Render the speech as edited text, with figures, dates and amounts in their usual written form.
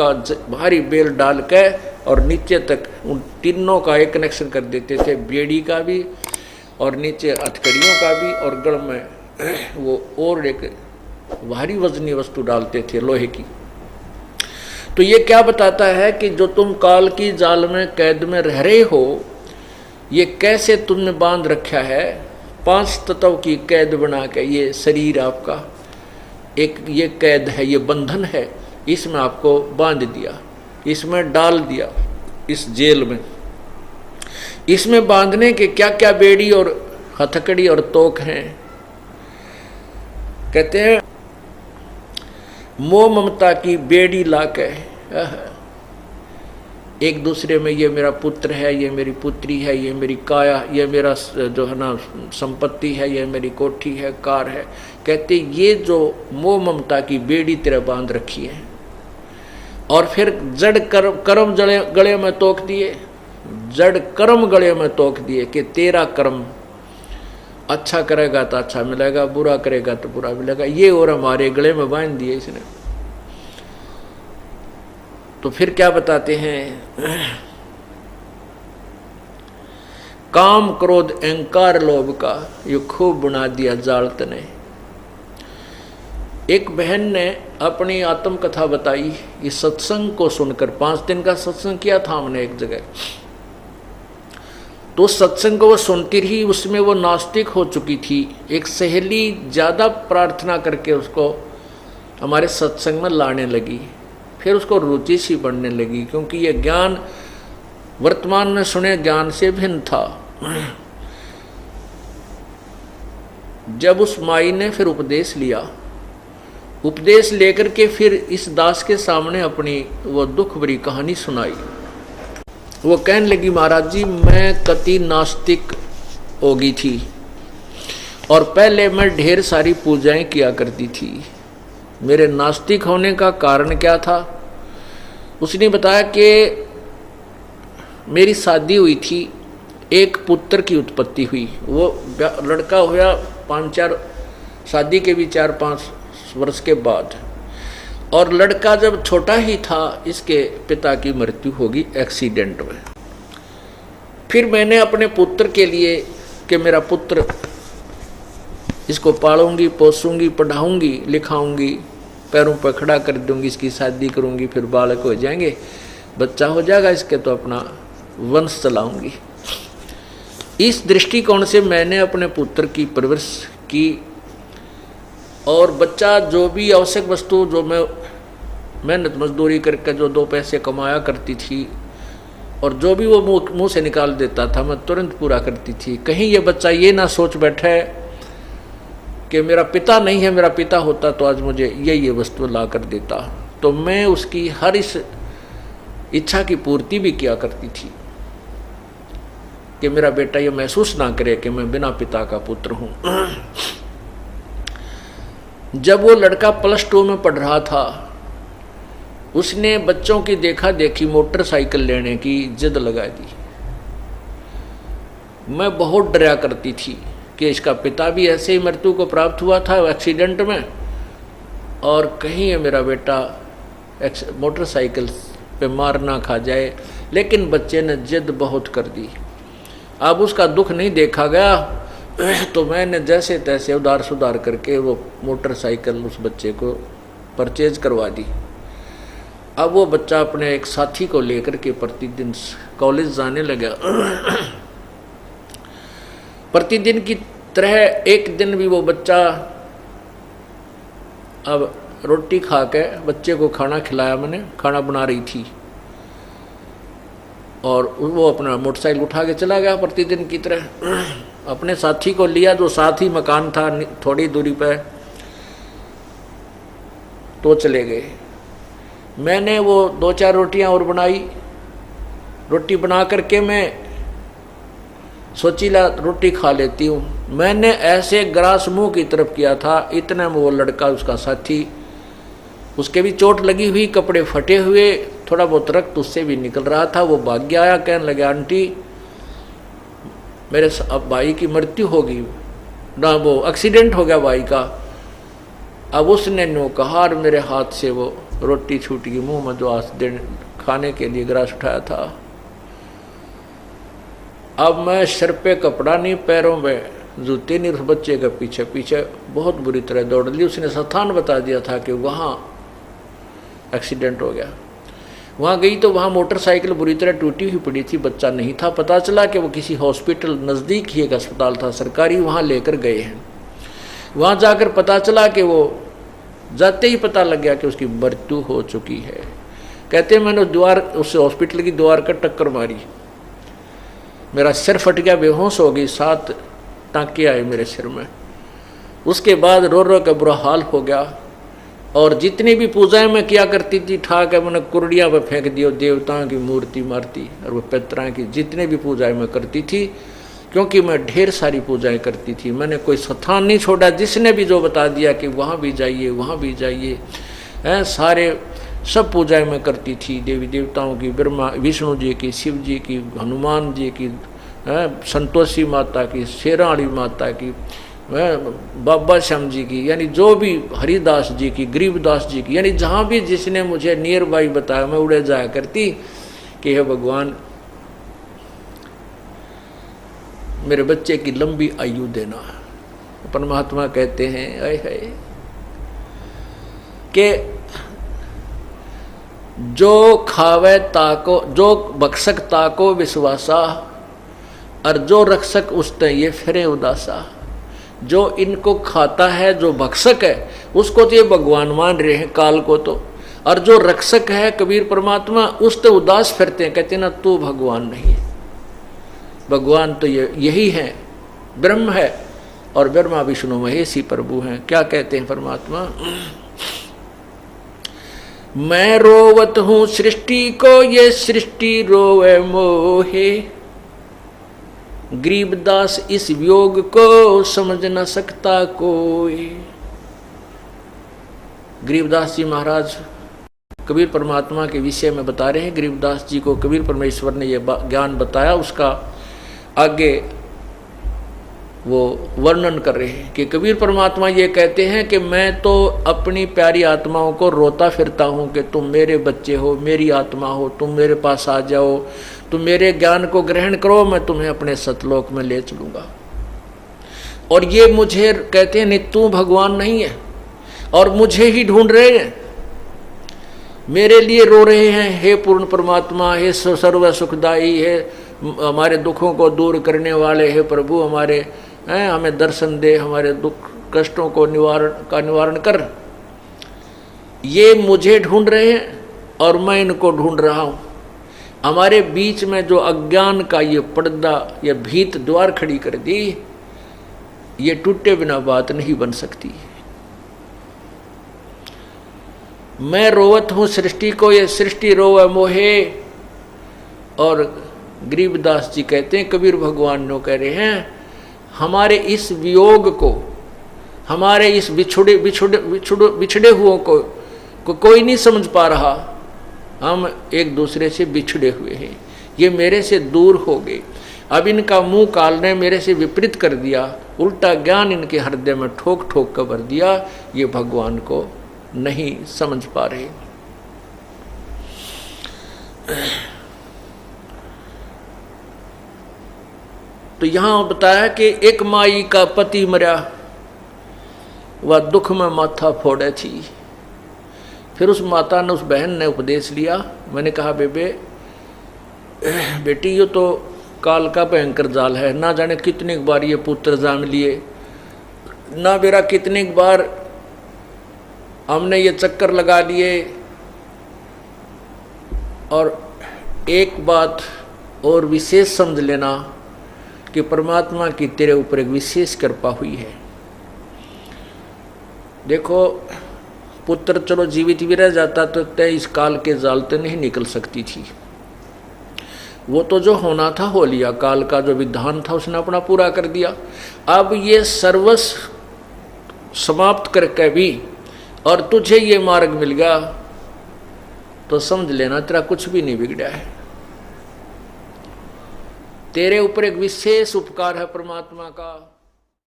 का भारी बेल डाल के और नीचे तक उन तीनों का एक कनेक्शन कर देते थे, बेड़ी का भी और नीचे हथकड़ियों का भी, और गल में वो और एक भारी वजनी वस्तु डालते थे लोहे की। तो ये क्या बताता है कि जो तुम काल की जाल में कैद में रह रहे हो, ये कैसे तुमने बांध रखा है, 5 तत्व की कैद बना के। ये शरीर आपका एक ये कैद है, ये बंधन है, इसमें आपको बांध दिया, इसमें डाल दिया, इस जेल में। इसमें बांधने के क्या क्या बेड़ी और हथकड़ी और तोक हैं। कहते हैं मोह ममता की बेड़ी लाके एक दूसरे में, ये मेरा पुत्र है, ये मेरी पुत्री है, ये मेरी काया, ये मेरा जो है ना संपत्ति है, ये मेरी कोठी है, कार है। कहते ये जो मोह ममता की बेड़ी तेरे बांध रखी है, और फिर जड़ कर्म गले में तोक दिए, जड़ कर्म गले में तोक दिए कि तेरा कर्म अच्छा करेगा तो अच्छा मिलेगा, बुरा करेगा तो बुरा मिलेगा, ये और हमारे गले में बांध दिए इसने। तो फिर क्या बताते हैं, काम क्रोध अहंकार लोभ का ये खूब बना दिया जाल तने। एक बहन ने अपनी आत्मकथा बताई, इस सत्संग को सुनकर। 5 दिन का सत्संग किया था हमने एक जगह, तो सत्संग को वो सुनती रही, उसमें वो नास्तिक हो चुकी थी। एक सहेली ज़्यादा प्रार्थना करके उसको हमारे सत्संग में लाने लगी, फिर उसको रुचि सी बढ़ने लगी, क्योंकि ये ज्ञान वर्तमान में सुने ज्ञान से भिन्न था। जब उस माई ने फिर उपदेश लिया, उपदेश लेकर के फिर इस दास के सामने अपनी वो दुख भरी कहानी सुनाई। वो कहने लगी, महाराज जी मैं कति नास्तिक हो गई थी, और पहले मैं ढेर सारी पूजाएं किया करती थी। मेरे नास्तिक होने का कारण क्या था? उसने बताया कि मेरी शादी हुई थी, एक पुत्र की उत्पत्ति हुई। वो लड़का हुआ 5-4 शादी के भी 4-5 वर्ष के बाद, और लड़का जब छोटा ही था इसके पिता की मृत्यु होगी एक्सीडेंट में। फिर मैंने अपने पुत्र के लिए कि मेरा पुत्र, इसको पालूंगी पोसूंगी पढ़ाऊंगी लिखाऊंगी, पैरों पर खड़ा कर दूंगी, इसकी शादी करूंगी, फिर बालक हो जाएंगे, बच्चा हो जाएगा इसके, तो अपना वंश चलाऊंगी। इस दृष्टिकोण से मैंने अपने पुत्र की परवरिश की, और बच्चा जो भी आवश्यक वस्तु जो मैं मेहनत मजदूरी करके जो 2 पैसे कमाया करती थी, और जो भी वो मुंह से निकाल देता था मैं तुरंत पूरा करती थी। कहीं ये बच्चा ये ना सोच बैठे कि मेरा पिता नहीं है, मेरा पिता होता तो आज मुझे ये वस्तु ला कर देता। तो मैं उसकी हर इस इच्छा की पूर्ति भी किया करती थी कि मेरा बेटा ये महसूस ना करे कि मैं बिना पिता का पुत्र हूँ। जब वो लड़का +2 में पढ़ रहा था, उसने बच्चों की देखा देखी मोटरसाइकिल लेने की जिद लगा दी। मैं बहुत डरा करती थी कि इसका पिता भी ऐसे ही मृत्यु को प्राप्त हुआ था एक्सीडेंट में, और कहीं ये मेरा बेटा मोटरसाइकिल पे मार ना खा जाए। लेकिन बच्चे ने जिद बहुत कर दी। अब उसका दुख नहीं देखा गया, तो मैंने जैसे तैसे उधार सुधार करके वो मोटरसाइकिल उस बच्चे को परचेज करवा दी। अब वो बच्चा अपने एक साथी को लेकर के प्रतिदिन कॉलेज जाने लगा। प्रतिदिन की तरह एक दिन भी वो बच्चा अब रोटी खा के बच्चे को खाना खिलाया, मैंने खाना बना रही थी, और वो अपना मोटरसाइकिल उठा के चला गया प्रतिदिन की तरह। अपने साथी को लिया जो साथ ही मकान था थोड़ी दूरी पर, तो चले गए। मैंने वो 2-4 रोटियां और बनाई। रोटी बना करके मैं सोचीला रोटी खा लेती हूँ। मैंने ऐसे ग्रास मुंह की तरफ किया था, इतने में वो लड़का उसका साथी, उसके भी चोट लगी हुई, कपड़े फटे हुए, थोड़ा बहुत रक्त उससे भी निकल रहा था। वो भाग गया आया, कहने लगा आंटी मेरे अब भाई की मृत्यु होगी ना, वो एक्सीडेंट हो गया भाई का। अब उसने नो कहा और मेरे हाथ से वो रोटी छूट गई मुंह में, जो आज दिन खाने के लिए गिलास उठाया था। अब मैं सिर पे कपड़ा नहीं, पैरों में जूते नहीं, उस बच्चे के पीछे पीछे बहुत बुरी तरह दौड़ ली। उसने स्थान बता दिया था कि वहाँ एक्सीडेंट हो गया। वहाँ गई तो वहाँ मोटरसाइकिल बुरी तरह टूटी हुई पड़ी थी, बच्चा नहीं था। पता चला कि वो किसी हॉस्पिटल, नज़दीक ही एक अस्पताल था सरकारी, वहाँ लेकर गए हैं। वहाँ जाकर पता चला कि वो जाते ही पता लग गया कि उसकी मृत्यु हो चुकी है। कहते मैंने उस हॉस्पिटल की दीवार का टक्कर मारी, मेरा सिर फट गया, बेहोश हो गई, 7 टाँके आए मेरे सिर में। उसके बाद रो रो का बुरा हाल हो गया। और जितनी भी पूजाएं मैं किया करती थी, ठाक है मैंने कुर्डिया पर फेंक दियो, देवताओं की मूर्ति मारती और वो पितरों की जितने भी पूजाएं मैं करती थी, क्योंकि मैं ढेर सारी पूजाएं करती थी। मैंने कोई स्थान नहीं छोड़ा, जिसने भी जो बता दिया कि वहाँ भी जाइए वहाँ भी जाइए, सारे सब पूजाएं मैं करती थी, देवी देवताओं की, ब्रह्मा विष्णु जी की, शिव जी की, हनुमान जी की, संतोषी माता की, शेरावाली माता की, बाबा श्याम जी की, यानी जो भी हरिदास जी की, गरीबदास जी की, यानी जहाँ भी जिसने मुझे नियर बाई बताया मैं उड़े जाया करती कि हे भगवान मेरे बच्चे की लंबी आयु देना। अपन महात्मा कहते हैं आए है कि जो खावे ताको, जो बख्शक ताको विश्वासा, और जो रक्षक उसते ये फिरे उदासा। जो इनको खाता है, जो भक्षक है, उसको तो ये भगवान मान रहे हैं काल को तो, और जो रक्षक है कबीर परमात्मा, उससे उदास फिरते हैं, कहते हैं ना तू भगवान नहीं है। भगवान तो यही है, ब्रह्म है, और ब्रह्मा विष्णु महेश ही प्रभु हैं। क्या कहते हैं परमात्मा, मैं रोवत हूँ सृष्टि को, ये सृष्टि रोवे मोहे, गरीबदास इस वियोग को समझ न सकता कोई। गरीबदास जी महाराज कबीर परमात्मा के विषय में बता रहे हैं। गरीबदास जी को कबीर परमेश्वर ने यह ज्ञान बताया, उसका आगे वो वर्णन कर रहे हैं कि कबीर परमात्मा ये कहते हैं कि मैं तो अपनी प्यारी आत्माओं को रोता फिरता हूँ कि तुम मेरे बच्चे हो, मेरी आत्मा हो, तुम मेरे पास आ जाओ, तुम मेरे ज्ञान को ग्रहण करो, मैं तुम्हें अपने सतलोक में ले चलूँगा। और ये मुझे कहते हैं नहीं तू भगवान नहीं है, और मुझे ही ढूंढ रहे हैं, मेरे लिए रो रहे हैं, हे पूर्ण परमात्मा, हे सर्व सुखदाई, हे हमारे दुखों को दूर करने वाले, हे प्रभु हमारे हमें दर्शन दे, हमारे दुख कष्टों को निवारण कर। ये मुझे ढूंढ रहे हैं और मैं इनको ढूंढ रहा हूँ। हमारे बीच में जो अज्ञान का ये पर्दा, ये भीत द्वार खड़ी कर दी, ये टूटे बिना बात नहीं बन सकती। मैं रोवत हूँ सृष्टि को, ये सृष्टि रोवे मोहे। और गरीबदास जी कहते हैं, कबीर भगवान नो कह रहे हैं, हमारे इस वियोग को, हमारे इस बिछड़े हुओं को कोई नहीं समझ पा रहा। हम एक दूसरे से बिछड़े हुए हैं, ये मेरे से दूर हो गए। अब इनका मुंह काल ने मेरे से विपरीत कर दिया, उल्टा ज्ञान इनके हृदय में ठोक ठोक कर भर दिया, ये भगवान को नहीं समझ पा रहे। तो यहां बताया कि एक माई का पति मरा, वह दुख में माथा फोड़े थी। फिर उस माता ने, उस बहन ने उपदेश लिया। मैंने कहा बेटी ये तो काल का भयंकर जाल है, ना जाने कितनी बार ये पुत्र जान लिए, ना बेरा कितनी बार हमने ये चक्कर लगा लिए। और एक बात और विशेष समझ लेना कि परमात्मा की तेरे ऊपर एक विशेष कृपा हुई है। देखो पुत्र चलो जीवित भी रह जाता तो तय इस काल के जाल से नहीं निकल सकती थी। वो तो जो होना था हो लिया, काल का जो विधान था उसने अपना पूरा कर दिया। अब ये सर्वस्व समाप्त करके भी और तुझे ये मार्ग मिल गया तो समझ लेना तेरा कुछ भी नहीं बिगड़ा है। तेरे ऊपर एक विशेष उपकार है परमात्मा का।